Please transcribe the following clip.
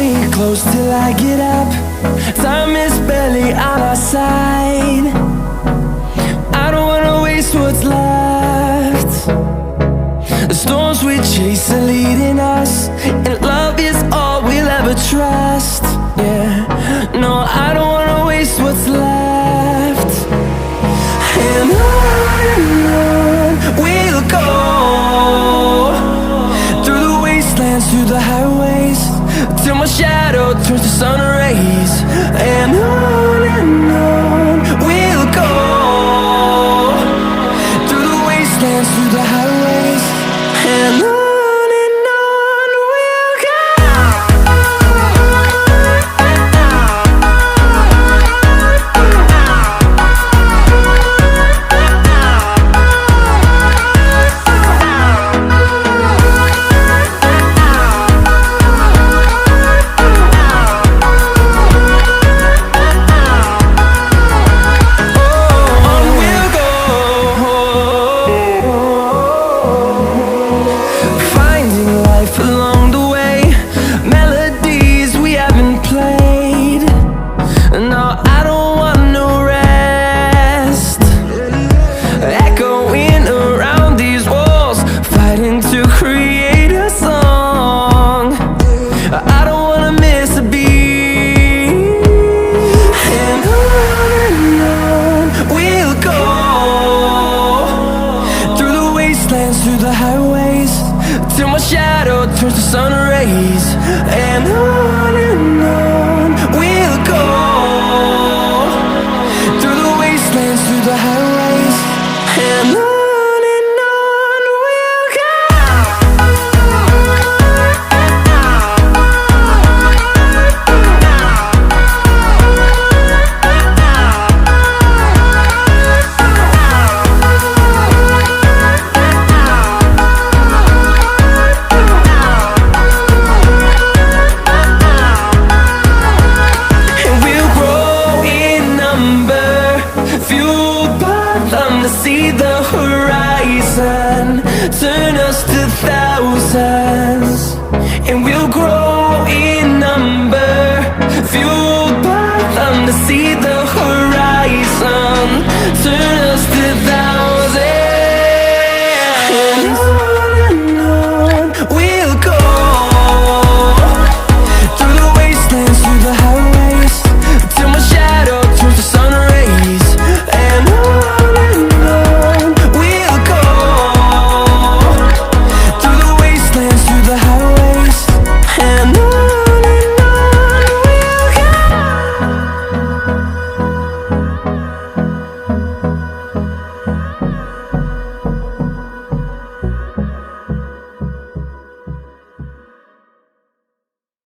me close till I get up. Time is barely on our side. I don't wanna waste what's left. The storms we chase are leading us, and love is all we'll ever trust. Yeah, no, I don't wanna waste what's left. And on we'll go, through the wastelands, through the highways, till my shadow turns to sun rays. And on we'll go, through the wastelands, through the highways, and on we'll go. Through the highways, till my shadow turns to sun rays. And